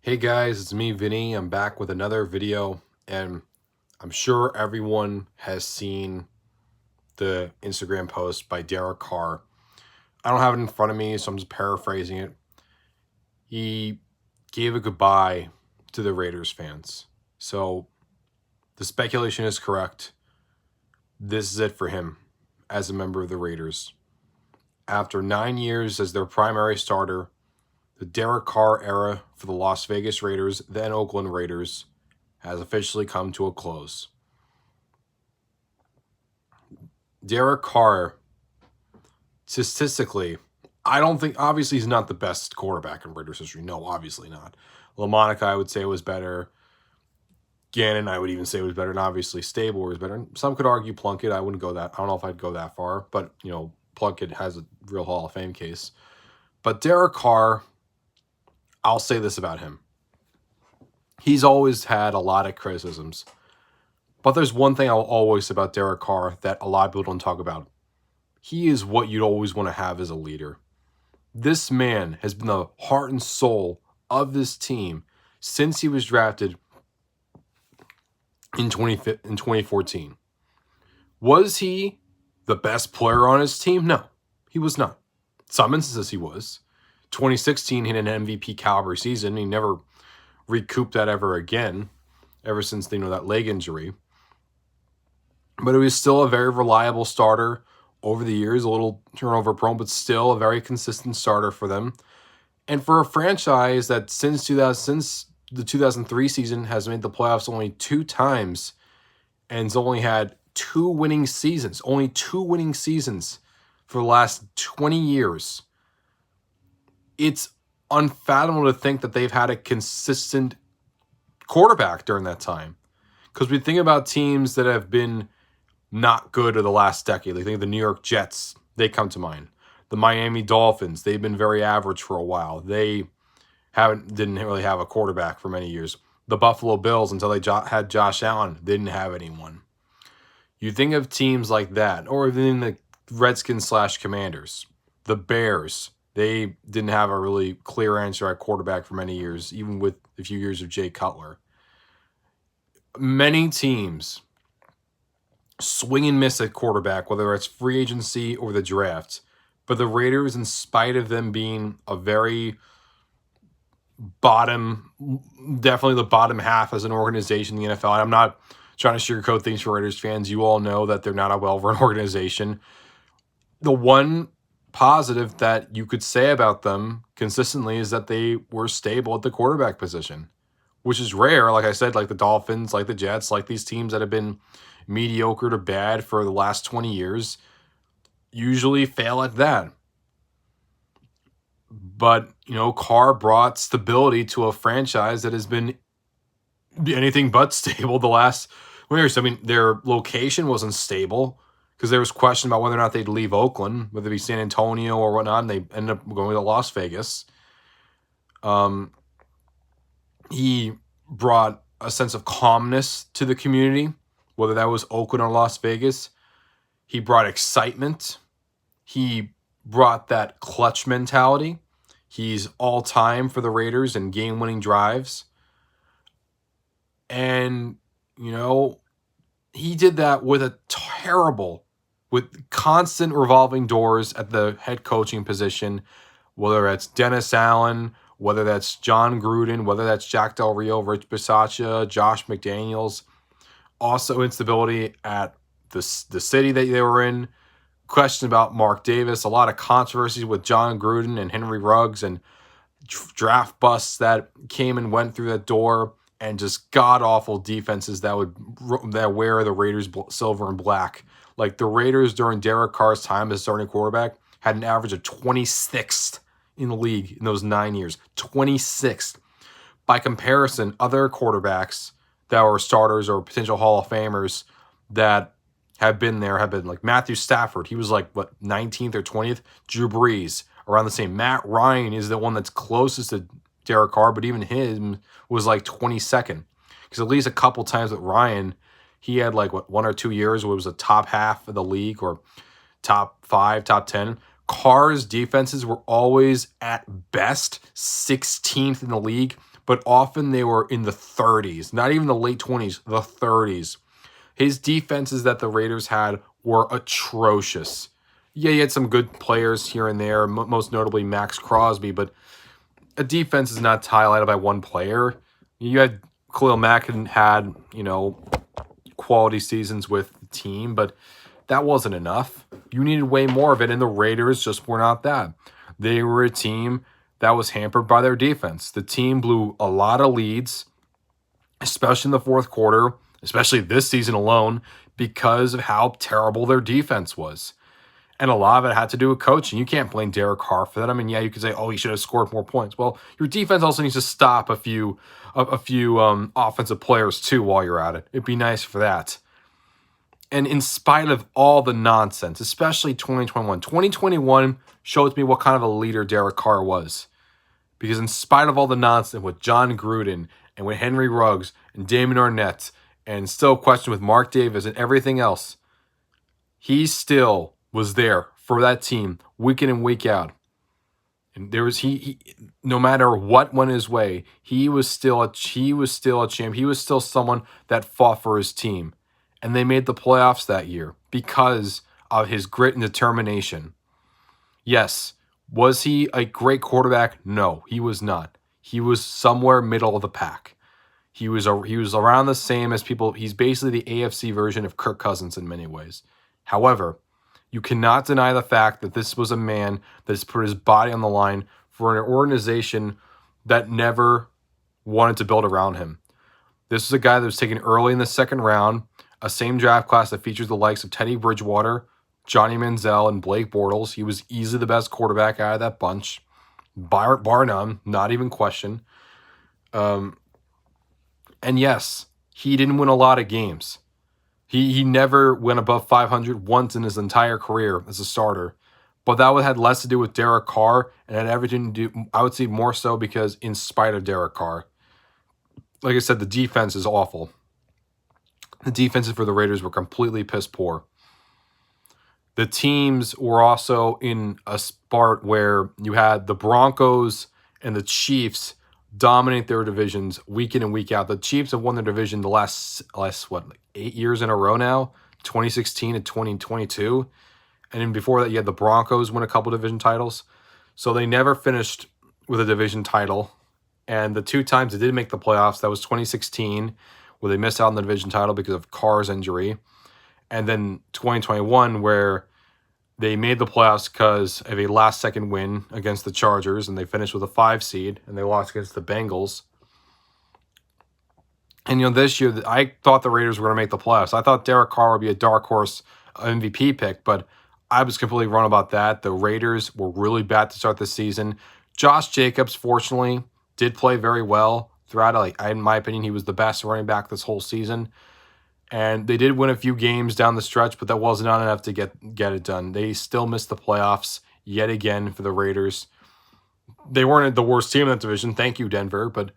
Hey guys, it's me, Vinny. I'm back with another video, and I'm sure everyone has seen the Instagram post by Carr. I don't have it in front of me, so I'm just paraphrasing it. He gave a goodbye to the Raiders fans. So the speculation is correct. This is it for him as a member of the Raiders. After 9 years as their primary starter, the Derek Carr era for the Las Vegas Raiders, then Oakland Raiders, has officially come to a close. Derek Carr, statistically, I don't think, obviously he's not the best quarterback in Raiders history. No, obviously not. LaMonica, I would say, was better. Gannon, I would even say, was better. And obviously Stable was better. And some could argue Plunkett. I wouldn't go that. I don't know if I'd go that far. But, Plunkett has a real Hall of Fame case. But Derek Carr, I'll say this about him. He's always had a lot of criticisms. But there's one thing I'll always say about Derek Carr that a lot of people don't talk about. He is what you'd always want to have as a leader. This man has been the heart and soul of this team since he was drafted in 2014. Was he the best player on his team? No, he was not. Some instances he was. 2016 hit an MVP caliber season. He never recouped that ever again, ever since that leg injury. But he was still a very reliable starter over the years, a little turnover prone, but still a very consistent starter for them. And for a franchise that since the 2003 season has made the playoffs only 2 times and has only had 2 winning seasons, only 2 winning seasons for the last 20 years, it's unfathomable to think that they've had a consistent quarterback during that time. Because we think about teams that have been not good of the last decade. Like think of the New York Jets, they come to mind. The Miami Dolphins, they've been very average for a while. They didn't really have a quarterback for many years. The Buffalo Bills, until they had Josh Allen, they didn't have anyone. You think of teams like that, or even the Redskins / Commanders, the Bears, they didn't have a really clear answer at quarterback for many years, even with a few years of Jay Cutler. Many teams swing and miss at quarterback, whether it's free agency or the draft. But the Raiders, in spite of them being a very definitely the bottom half as an organization in the NFL, and I'm not trying to sugarcoat things for Raiders fans. You all know that they're not a well-run organization. The one positive that you could say about them consistently is that they were stable at the quarterback position, which is rare. Like I said, like the Dolphins, like the Jets, like these teams that have been mediocre to bad for the last 20 years usually fail at that. But, Carr brought stability to a franchise that has been anything but stable the last years. I mean, their location wasn't stable because there was question about whether or not they'd leave Oakland, whether it be San Antonio or whatnot, and they ended up going to Las Vegas. He brought a sense of calmness to the community, whether that was Oakland or Las Vegas. He brought excitement. He brought that clutch mentality. He's all-time for the Raiders in game-winning drives. And, he did that with constant revolving doors at the head coaching position, whether that's Dennis Allen, whether that's John Gruden, whether that's Jack Del Rio, Rich Bisaccia, Josh McDaniels. Also instability at the city that they were in. Question about Mark Davis. A lot of controversies with John Gruden and Henry Ruggs and draft busts that came and went through that door, and just god-awful defenses that wear the Raiders silver and black. Like the Raiders during Derek Carr's time as starting quarterback had an average of 26th in the league in those 9 years. 26th. By comparison, other quarterbacks that were starters or potential Hall of Famers that have been like Matthew Stafford. He was like, 19th or 20th? Drew Brees, around the same. Matt Ryan is the one that's closest to Derek Carr, but even him was like 22nd. Because at least a couple times with Ryan, he had 1 or 2 years where it was the top half of the league or top 5, top 10. Carr's defenses were always at best 16th in the league, but often they were in the 30s, not even the late 20s, the 30s. His defenses that the Raiders had were atrocious. Yeah, he had some good players here and there, most notably Max Crosby, but a defense is not highlighted by one player. You had Khalil Mack had, quality seasons with the team, but that wasn't enough. You needed way more of it, and the Raiders just were not that. They were a team that was hampered by their defense. The team blew a lot of leads, especially in the fourth quarter, especially this season alone, because of how terrible their defense was. And a lot of it had to do with coaching. You can't blame Derek Carr for that. I mean, yeah, you could say, oh, he should have scored more points. Well, your defense also needs to stop a few offensive players too while you're at it. It'd be nice for that. And in spite of all the nonsense, especially 2021 showed me what kind of a leader Derek Carr was. Because in spite of all the nonsense with John Gruden and with Henry Ruggs and Damon Arnett and still question with Mark Davis and everything else, he still was there for that team week in and week out. And there was he no matter what went his way, he was still a champ. He was still someone that fought for his team. And they made the playoffs that year because of his grit and determination. Yes, was he a great quarterback? No, he was not. He was somewhere middle of the pack. He was around the same as people. He's basically the AFC version of Kirk Cousins in many ways. However, you cannot deny the fact that this was a man that has put his body on the line for an organization that never wanted to build around him. This is a guy that was taken early in the second round, a same draft class that features the likes of Teddy Bridgewater, Johnny Manziel, and Blake Bortles. He was easily the best quarterback out of that bunch, bar none, not even question. And yes, he didn't win a lot of games. He never went above 500 once in his entire career as a starter. But that had less to do with Derek Carr and had everything to do, I would say more so because in spite of Derek Carr, like I said, the defense is awful. The defenses for the Raiders were completely piss poor. The teams were also in a spot where you had the Broncos and the Chiefs dominate their divisions week in and week out. The Chiefs have won their division the last 8 years in a row now, 2016 and 2022. And then before that, you had the Broncos win a couple division titles. So they never finished with a division title. And the two times they did make the playoffs, that was 2016, where they missed out on the division title because of Carr's injury. And then 2021, where they made the playoffs because of a last-second win against the Chargers, and they finished with a 5 seed, and they lost against the Bengals. And, this year, I thought the Raiders were going to make the playoffs. I thought Derek Carr would be a dark horse MVP pick, but I was completely wrong about that. The Raiders were really bad to start the season. Josh Jacobs, fortunately, did play very well throughout. In my opinion, he was the best running back this whole season. And they did win a few games down the stretch, but that was not enough to get it done. They still missed the playoffs yet again for the Raiders. They weren't the worst team in that division. Thank you, Denver. But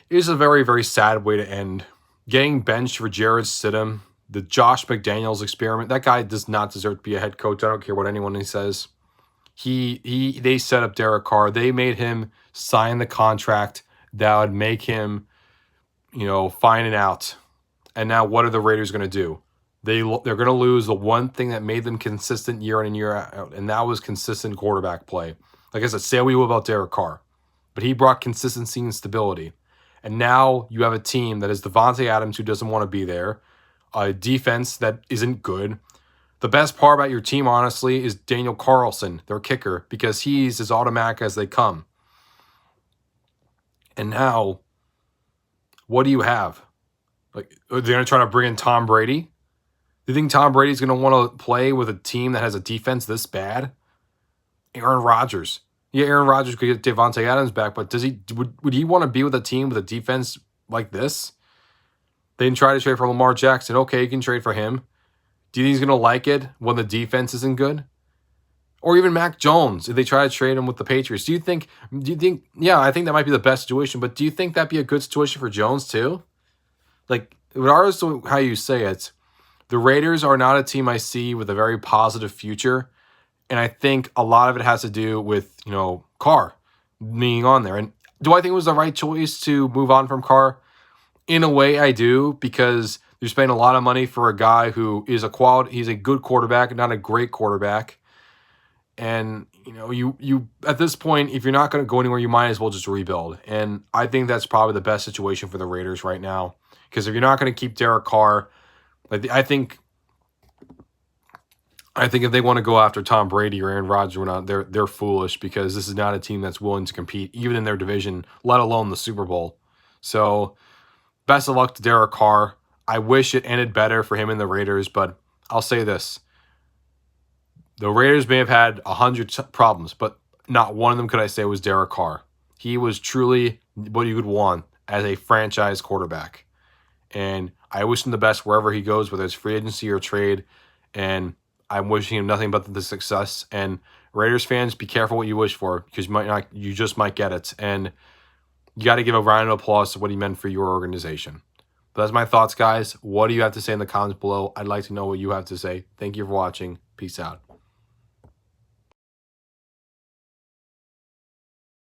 it is a very, very sad way to end. Getting benched for Jarrett Stidham, the Josh McDaniels experiment. That guy does not deserve to be a head coach. I don't care what anyone says. They set up Derek Carr. They made him sign the contract that would make him, fine and out. And now what are the Raiders going to do? They're going to lose the one thing that made them consistent year in and year out, and that was consistent quarterback play. Like I said, say what you will about Derek Carr, but he brought consistency and stability. And now you have a team that is Devontae Adams, who doesn't want to be there, a defense that isn't good. The best part about your team, honestly, is Daniel Carlson, their kicker, because he's as automatic as they come. And now, what do you have? They're going to try to bring in Tom Brady? Do you think Tom Brady's going to want to play with a team that has a defense this bad? Aaron Rodgers. Yeah, Aaron Rodgers could get Devontae Adams back, but would he want to be with a team with a defense like this? They didn't try to trade for Lamar Jackson. Okay, you can trade for him. Do you think he's going to like it when the defense isn't good? Or even Mac Jones, if they try to trade him with the Patriots. Do you think, yeah, I think that might be the best situation, but do you think that'd be a good situation for Jones too? Regardless of how you say it, the Raiders are not a team I see with a very positive future. And I think a lot of it has to do with, Carr being on there. And Do I think it was the right choice to move on from Carr? In a way, I do, because you're spending a lot of money for a guy who is he's a good quarterback, not a great quarterback. And, you know, you at this point, if you're not going to go anywhere, you might as well just rebuild. And I think that's probably the best situation for the Raiders right now. Because if you're not going to keep Derek Carr, like I think if they want to go after Tom Brady or Aaron Rodgers or not, they're foolish, because this is not a team that's willing to compete even in their division, let alone the Super Bowl. So best of luck to Derek Carr. I wish it ended better for him and the Raiders, but I'll say this. The Raiders may have had 100 problems, but not one of them could I say was Derek Carr. He was truly what you would want as a franchise quarterback. And I wish him the best wherever he goes, whether it's free agency or trade. And I'm wishing him nothing but the success. And Raiders fans, be careful what you wish for, because you just might get it. And you got to give a round of applause to what he meant for your organization. But that's my thoughts, guys. What do you have to say in the comments below? I'd like to know what you have to say. Thank you for watching. Peace out.